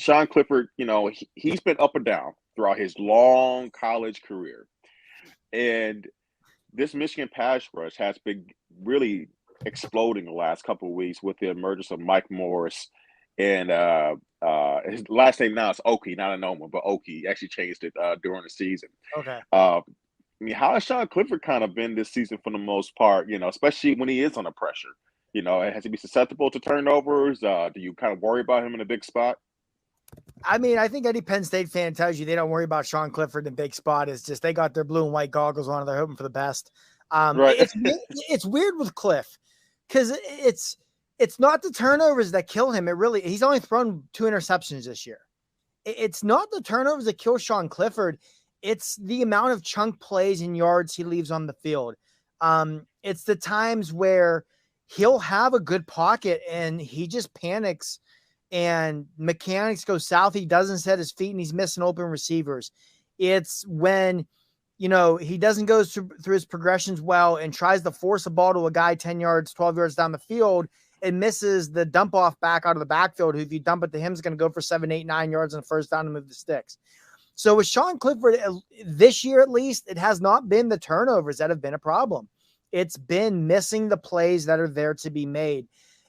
Sean Clifford, he's been up and down throughout his long college career. And this Michigan pass rush has been really exploding the last couple of weeks with the emergence of Mike Morris. And his last name now is Oki, not Anoma, but Oki. He actually changed it during the season. Okay. How has Sean Clifford kind of been this season for the most part, especially when he is under pressure? Has he been susceptible to turnovers? Do you kind of worry about him in a big spot? I mean, I think any Penn State fan tells you they don't worry about Sean Clifford in big spot. It's just they got their blue and white goggles on and they're hoping for the best. Right. It's weird with Cliff because it's not the turnovers that kill him. He's only thrown 2 interceptions this year. It's not the turnovers that kill Sean Clifford. It's the amount of chunk plays and yards he leaves on the field. It's the times where he'll have a good pocket and he just panics and mechanics go south. He doesn't set his feet and he's missing open receivers. It's when, he doesn't go through his progressions well and tries to force a ball to a guy 10 yards, 12 yards down the field and misses the dump off back out of the backfield, who if you dump it to him is going to go for 7, 8, 9 yards on the first down to move the sticks. So with Sean Clifford this year, at least, it has not been the turnovers that have been a problem. It's been missing the plays that are there to be made.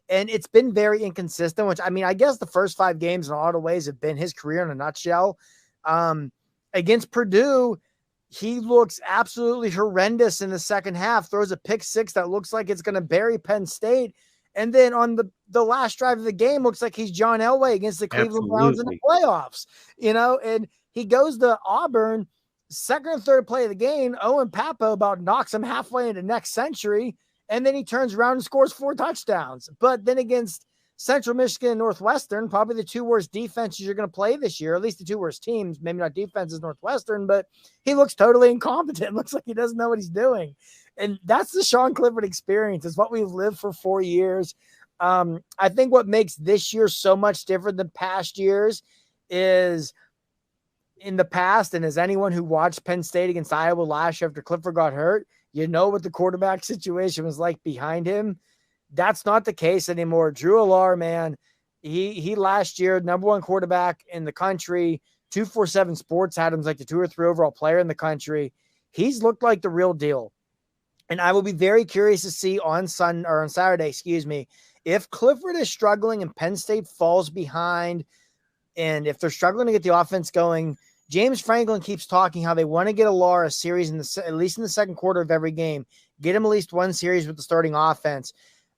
And it's been very inconsistent, which, I guess the first 5 games in a lot of ways have been his career in a nutshell. Against Purdue, he looks absolutely horrendous in the second half, throws a pick 6 that looks like it's going to bury Penn State. And then on the last drive of the game, looks like he's John Elway against the Cleveland Browns in the playoffs, and he goes to Auburn, second or third play of the game. Owen Papo about knocks him halfway into next century. And then he turns around and scores 4 touchdowns. But then against Central Michigan and Northwestern, probably the 2 worst defenses you're going to play this year, at least the 2 worst teams, maybe not defenses, Northwestern, but he looks totally incompetent. Looks like he doesn't know what he's doing. And that's the Sean Clifford experience. It's what we've lived for 4 years. I think what makes this year so much different than past years is in the past, and as anyone who watched Penn State against Iowa last year after Clifford got hurt, what the quarterback situation was like behind him. That's not the case anymore. Drew Allar, man, he last year, number 1 quarterback in the country, 247 Sports had him like the 2 or 3 overall player in the country. He's looked like the real deal. And I will be very curious to see on Saturday, if Clifford is struggling and Penn State falls behind, and if they're struggling to get the offense going. James Franklin keeps talking how they want to get Allar a series at least in the second quarter of every game, get him at least 1 series with the starting offense.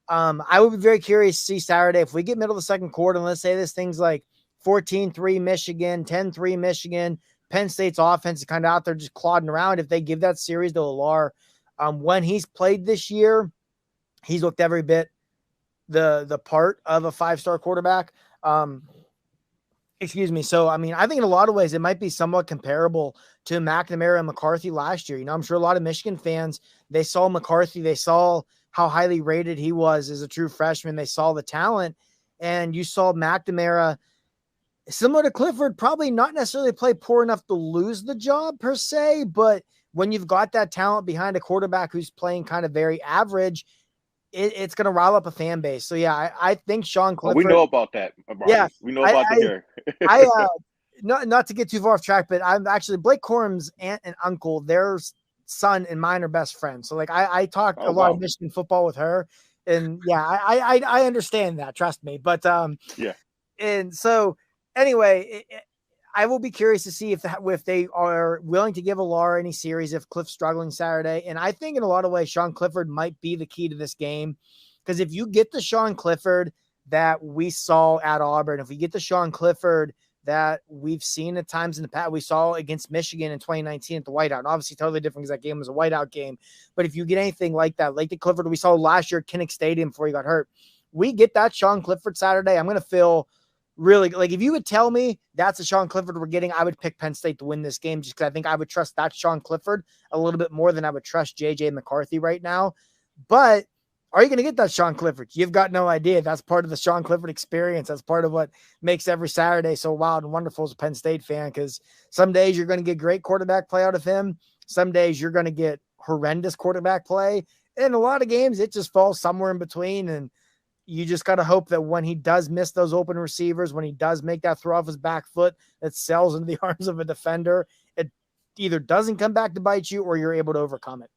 I would be very curious to see Saturday if we get middle of the second quarter, and let's say this thing's like 14-3 Michigan, 10-3 Michigan, Penn State's offense is kind of out there just clodding around. If they give that series to Allar, when he's played this year, he's looked every bit the part of a 5-star quarterback. So, I think in a lot of ways, it might be somewhat comparable to McNamara and McCarthy last year. I'm sure a lot of Michigan fans, they saw McCarthy, they saw how highly rated he was as a true freshman. They saw the talent, and you saw McNamara, similar to Clifford, probably not necessarily play poor enough to lose the job per se, but when you've got that talent behind a quarterback who's playing kind of very average, it's going to rile up a fan base. So, yeah, I think Sean Clifford. We know about that, Marty. Yeah, we know about the here. Not to get too far off track, but I'm actually Blake Corum's aunt and uncle, their son and mine are best friends. So, I talk a lot of Michigan football with her. And, yeah, I understand that. Trust me. But, yeah. And so, anyway, I will be curious to see if they are willing to give Allar any series if Cliff's struggling Saturday. And I think in a lot of ways, Sean Clifford might be the key to this game. Because if you get the Sean Clifford that we saw at Auburn, if we get the Sean Clifford that we've seen at times in the past, we saw against Michigan in 2019 at the whiteout, and obviously totally different because that game was a whiteout game. But if you get anything like that, like the Clifford we saw last year at Kinnick Stadium before he got hurt, we get that Sean Clifford Saturday, I'm going to feel really, like, if you would tell me that's a Sean Clifford we're getting, I would pick Penn State to win this game just because I think I would trust that Sean Clifford a little bit more than I would trust JJ McCarthy right now. But are you going to get that Sean Clifford? You've got no idea. That's part of the Sean Clifford experience. That's part of what makes every Saturday so wild and wonderful as a Penn State fan, because some days you're going to get great quarterback play out of him. Some days you're going to get horrendous quarterback play. In a lot of games, it just falls somewhere in between. And you just got to hope that when he does miss those open receivers, when he does make that throw off his back foot that sails into the arms of a defender, it either doesn't come back to bite you or you're able to overcome it.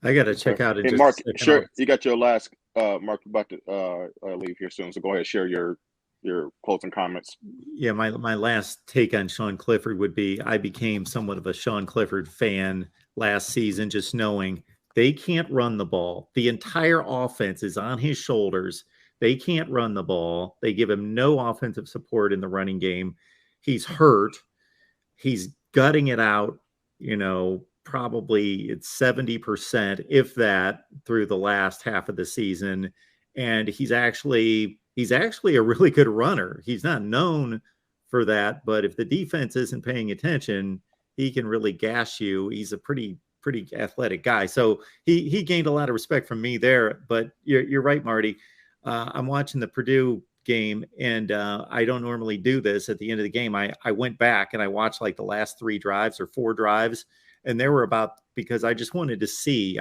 I got to check out in Hey, just Mark, a second. sure, you got your last. Mark, you're about to leave here soon, so go ahead, share your closing comments. Yeah, my last take on Sean Clifford would be I became somewhat of a Sean Clifford fan last season, just knowing they can't run the ball. The entire offense is on his shoulders. They can't run the ball. They give him no offensive support in the running game. He's hurt. He's gutting it out, probably it's 70%, if that, through the last half of the season. And he's actually a really good runner. He's not known for that, but if the defense isn't paying attention, he can really gash you. He's a pretty athletic guy. So he gained a lot of respect from me there. But you're right, Marty. I'm watching the Purdue game, and I don't normally do this at the end of the game. I went back and I watched like the last 3 drives or 4 drives, and there were because I just wanted to see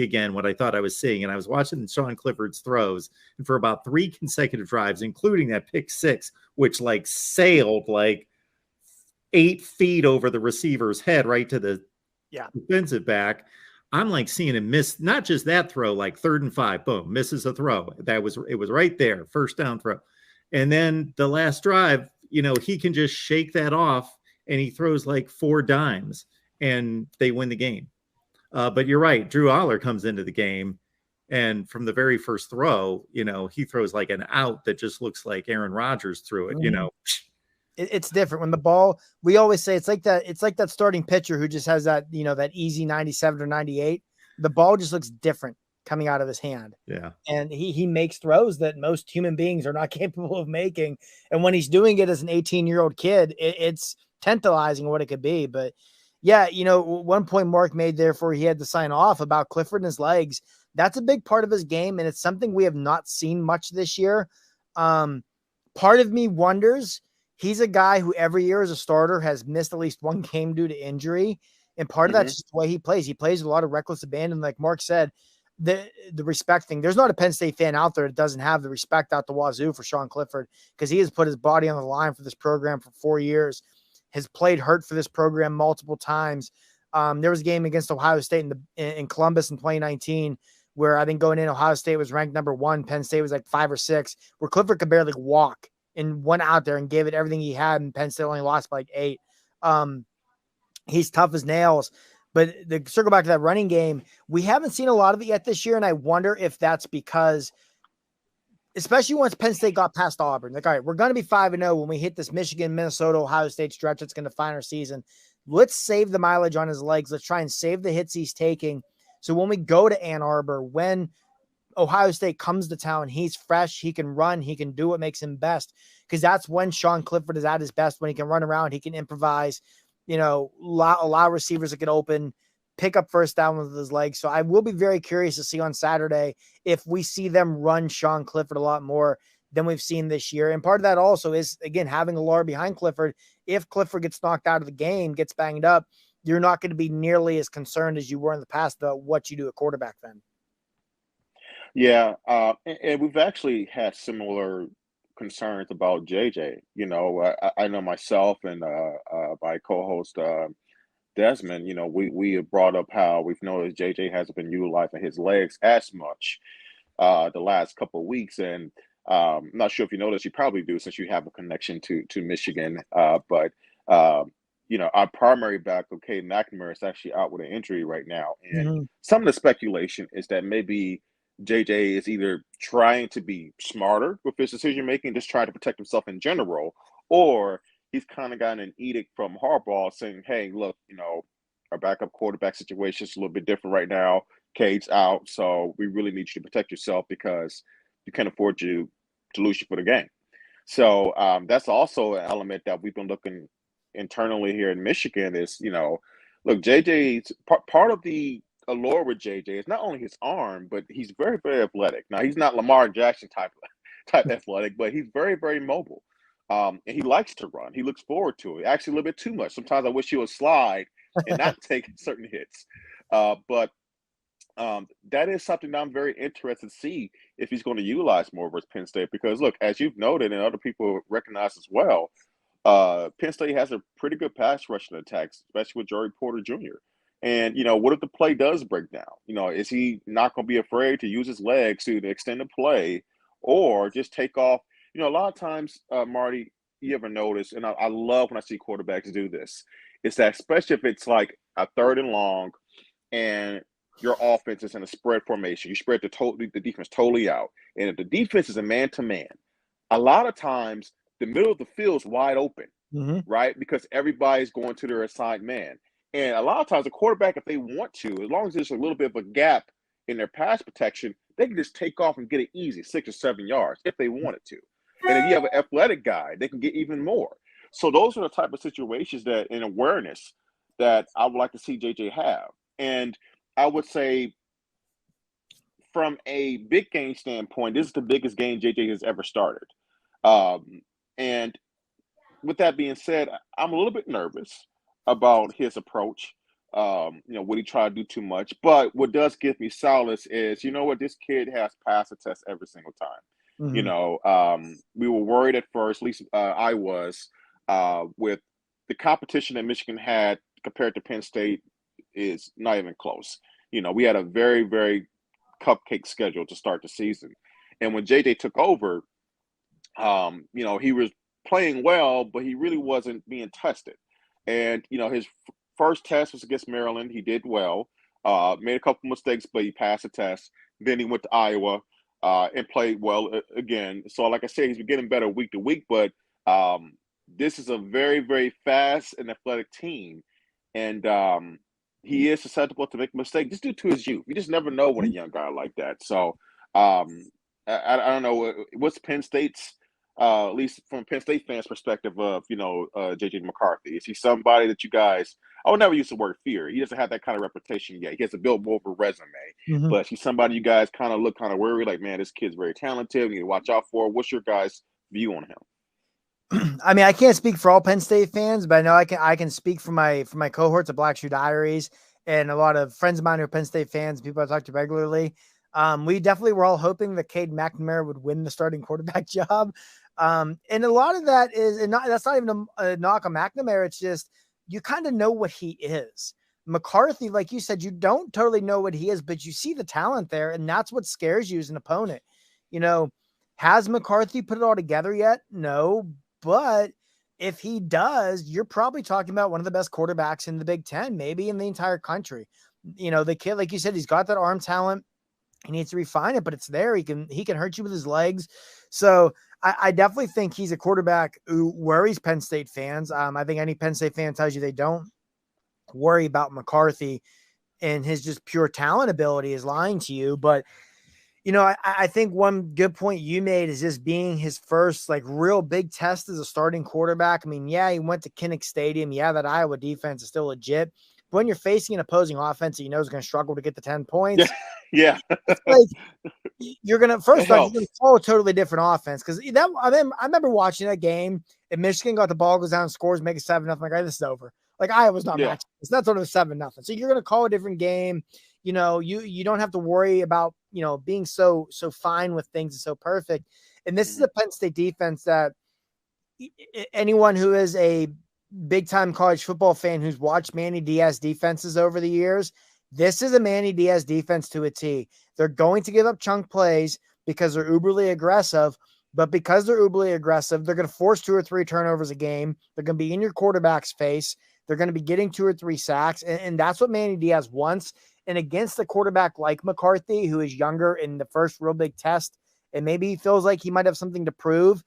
again what I thought I was seeing. And I was watching Sean Clifford's throws, and for about 3 consecutive drives, including that pick 6, which like sailed like 8 feet over the receiver's head right to the defensive back. I'm like seeing him miss not just that throw, like 3rd and 5, boom, misses a throw. It was right there, first down throw. And then the last drive, he can just shake that off, and he throws like 4 dimes, and they win the game. But you're right, Drew Aller comes into the game, and from the very first throw, he throws like an out that just looks like Aaron Rodgers threw it. It's different when the ball, we always say it's like that starting pitcher who just has that, that easy 97 or 98. The ball just looks different coming out of his hand. Yeah. And he makes throws that most human beings are not capable of making. And when he's doing it as an 18-year-old kid, it's tantalizing what it could be. But yeah, one point Mark made there before he had to sign off about Clifford and his legs. That's a big part of his game. And it's something we have not seen much this year. Part of me wonders, he's a guy who every year as a starter has missed at least 1 game due to injury. And part of that's just the way he plays. He plays with a lot of reckless abandon. Like Mark said, the respect thing. There's not a Penn State fan out there that doesn't have the respect out the wazoo for Sean Clifford, because he has put his body on the line for this program for 4 years, has played hurt for this program multiple times. There was a game against Ohio State in Columbus in 2019 where I think going in, Ohio State was ranked number 1. Penn State was like 5 or 6, where Clifford could barely walk and went out there and gave it everything he had, and Penn State only lost by like 8. He's tough as nails. But to circle back to that running game, we haven't seen a lot of it yet this year, and I wonder if that's because, especially once Penn State got past Auburn, like, all right, we're going to be 5-0 when we hit this Michigan, Minnesota, Ohio State stretch that's going to define our season. Let's save the mileage on his legs. Let's try and save the hits he's taking. So when we go to Ann Arbor, when Ohio State comes to town, he's fresh, he can run, he can do what makes him best, because that's when Sean Clifford is at his best, when he can run around, he can improvise, allow receivers to get open, pick up first down with his legs. So I will be very curious to see on Saturday if we see them run Sean Clifford a lot more than we've seen this year. And part of that also is, again, having a Lar behind Clifford. If Clifford gets knocked out of the game, gets banged up, you're not going to be nearly as concerned as you were in the past about what you do at quarterback then. Yeah, and we've actually had similar concerns about JJ. I know myself and my co-host Desmond. We have brought up how we've noticed JJ hasn't been utilizing his legs as much the last couple of weeks, and I'm not sure if you noticed. You probably do, since you have a connection to Michigan. But our primary back, okay, McNamara, is actually out with an injury right now, and some of the speculation is that maybe JJ is either trying to be smarter with his decision making, just trying to protect himself in general, or he's kind of gotten an edict from Harbaugh saying, "Hey, look, our backup quarterback situation is a little bit different right now. Cade's out, so we really need you to protect yourself because you can't afford to lose you for the game." So that's also an element that we've been looking internally here in Michigan. Is look, JJ's part of the allure with JJ is not only his arm, but he's very, very athletic. Now, he's not Lamar Jackson type athletic, but he's very, very mobile. And he likes to run. He looks forward to it. Actually, a little bit too much. Sometimes I wish he would slide and not take certain hits. But that is something that I'm very interested to see if he's going to utilize more versus Penn State. Because look, as you've noted and other people recognize as well, Penn State has a pretty good pass rushing attacks, especially with Joey Porter Jr. And what if the play does break down? Is he not going to be afraid to use his legs to extend the play, or just take off? A lot of times, Marty, you ever notice, and I love when I see quarterbacks do this, is that especially if it's like a 3rd and long, and your offense is in a spread formation, you spread the defense totally out, and if the defense is a man-to-man, a lot of times the middle of the field is wide open, right? Because everybody's going to their assigned man. And a lot of times the quarterback, if they want to, as long as there's a little bit of a gap in their pass protection, they can just take off and get it easy, 6 or 7 yards, if they wanted to. And if you have an athletic guy, they can get even more. So those are the type of situations that, in awareness, that I would like to see JJ have. And I would say, from a big game standpoint, this is the biggest game JJ has ever started. And with that being said, I'm a little bit nervous about his approach. Would he try to do too much? But what does give me solace is, this kid has passed the test every single time. We were worried at first, at least I was, with the competition that Michigan had compared to Penn State is not even close. We had a very, very cupcake schedule to start the season. And when JJ took over, he was playing well, but he really wasn't being tested. And, his first test was against Maryland. He did well, made a couple mistakes, but he passed the test. Then he went to Iowa and played well again. So, like I said, he's been getting better week to week, but this is a very, very fast and athletic team. And he is susceptible to make mistakes just due to his youth. You just never know when a young guy like that. So, I don't know. What's Penn State's, at least from Penn State fans' perspective of, JJ McCarthy? Is he somebody that you guys, I would never use the word fear. He doesn't have that kind of reputation yet. He has to build more of a resume. But he's somebody you guys kind of look kind of worried, like, man, this kid's very talented. You need to watch out for. What's your guys' view on him? I mean, I can't speak for all Penn State fans, but I know I can speak for my cohorts of Black Shoe Diaries and a lot of friends of mine who are Penn State fans, people I talk to regularly. We definitely were all hoping that Cade McNamara would win the starting quarterback job. And a lot of that is, and that's not even a knock on McNamara. It's just, you kind of know what he is. McCarthy, like you said, you don't totally know what he is, but you see the talent there, and that's what scares you as an opponent. Has McCarthy put it all together yet? No, but if he does, you're probably talking about one of the best quarterbacks in the Big Ten, maybe in the entire country. The kid, like you said, he's got that arm talent. He needs to refine it, but it's there. He can hurt you with his legs. So I definitely think he's a quarterback who worries Penn State fans. I think any Penn State fan tells you they don't worry about McCarthy and his just pure talent ability is lying to you. But, I think one good point you made is just being his first real big test as a starting quarterback. I mean, yeah, he went to Kinnick Stadium. Yeah, that Iowa defense is still legit. But when you're facing an opposing offense that is going to struggle to get the 10 points, yeah. You're going to, first off, you're going to follow a totally different offense. Because I remember watching that game, and Michigan got the ball, goes down, scores, make it 7-0. Like, this is over. Iowa's not matching this. That's sort of 7-0. So you're going to call a different game. You don't have to worry about, being so fine with things and so perfect. And this is a Penn State defense that anyone who is a big time college football fan who's watched Manny Diaz defenses over the years, this is a Manny Diaz defense to a T. They're going to give up chunk plays because they're uberly aggressive, but because they're uberly aggressive, they're going to force 2 or 3 turnovers a game. They're going to be in your quarterback's face. They're going to be getting 2 or 3 sacks. And that's what Manny Diaz wants. And against a quarterback like McCarthy, who is younger in the first real big test, and maybe he feels like he might have something to prove,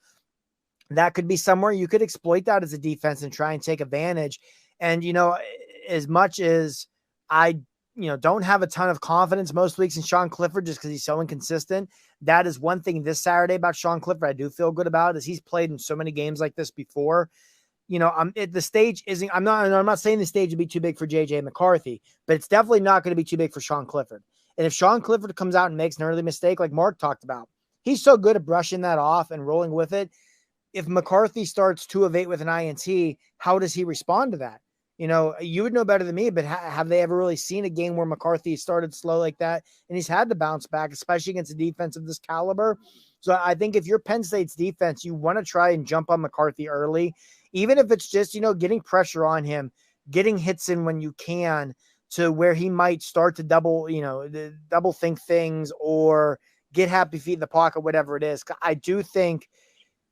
that could be somewhere you could exploit that as a defense and try and take advantage. And, as much as I, don't have a ton of confidence most weeks in Sean Clifford just because he's so inconsistent, that is one thing this Saturday about Sean Clifford I do feel good about is he's played in so many games like this before. The stage isn't, I'm not saying the stage would be too big for JJ McCarthy, but it's definitely not going to be too big for Sean Clifford. And if Sean Clifford comes out and makes an early mistake, like Mark talked about, he's so good at brushing that off and rolling with it. If McCarthy starts 2 of 8 with an INT, how does he respond to that? You know, you would know better than me, but have they ever really seen a game where McCarthy started slow like that and he's had to bounce back, especially against a defense of this caliber? So I think if you're Penn State's defense, you want to try and jump on McCarthy early, even if it's just, getting pressure on him, getting hits in when you can to where he might start to double think things or get happy feet in the pocket, whatever it is. I do think,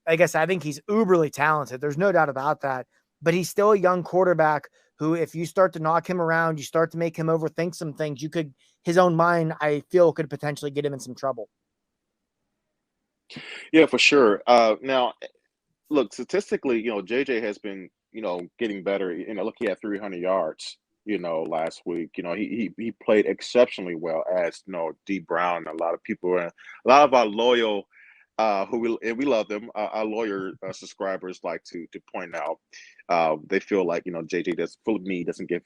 I guess I think he's uberly talented. There's no doubt about that. But he's still a young quarterback who, if you start to knock him around, you start to make him overthink some things, his own mind, I feel, could potentially get him in some trouble. Yeah, for sure. Now, look, statistically, JJ has been, getting better. Look, he had 300 yards, last week. He played exceptionally well, as D Brown. A lot of people, a lot of our loyal, we love them. Our lawyer subscribers like to point out. They feel like JJ doesn't give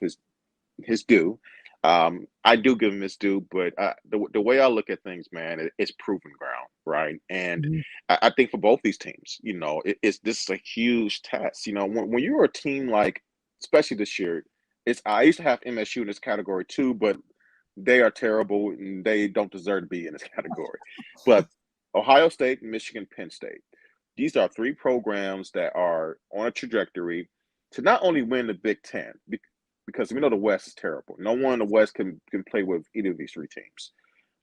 his due. I do give him his due, but the way I look at things, man, it's proven ground, right? And I think for both these teams, this is a huge test. When you're a team like, especially this year, I used to have MSU in this category too, but they are terrible and they don't deserve to be in this category. But Ohio State, Michigan, Penn State, these are three programs that are on a trajectory to not only win the Big Ten, because we know the West is terrible. No one in the West can play with either of these three teams,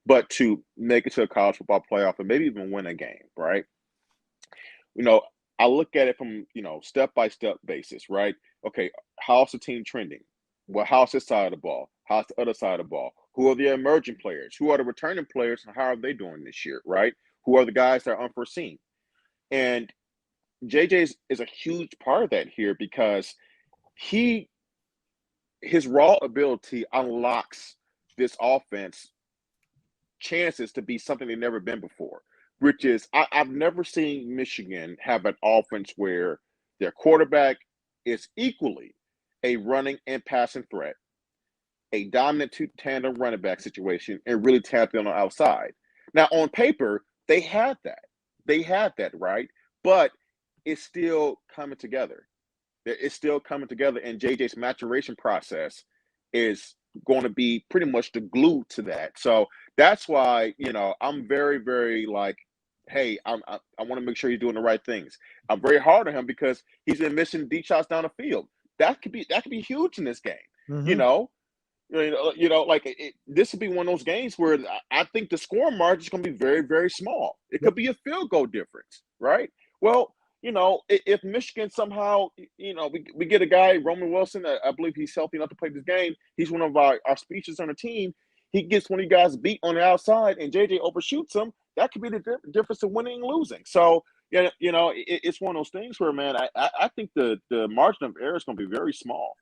but to make it to a college football playoff and maybe even win a game, right? I look at it from, step-by-step basis, right? Okay, how's the team trending? Well, how's this side of the ball? How's the other side of the ball? Who are the emerging players? Who are the returning players, and how are they doing this year, right? Who are the guys that are unforeseen? And JJ is a huge part of that here because his raw ability unlocks this offense chances to be something they've never been before, which is I've never seen Michigan have an offense where their quarterback is equally a running and passing threat, a dominant two tandem running back situation, and really tapped in on the outside. Now, on paper, they had that. They had that, right? But it's still coming together. It's still coming together, and JJ's maturation process is going to be pretty much the glue to that. So that's why I'm very, very like, hey, I want to make sure he's doing the right things. I'm very hard on him because he's been missing deep shots down the field. That could be huge in this game. This would be one of those games where I think the scoring margin is going to be very, very small. It could be a field goal difference, right? Well, if Michigan somehow, we get a guy, Roman Wilson, I believe he's healthy enough to play this game. He's one of our speeches on the team. He gets one of you guys beat on the outside and JJ overshoots him. That could be the difference of winning and losing. So, it's one of those things where, man, I think the margin of error is going to be very small.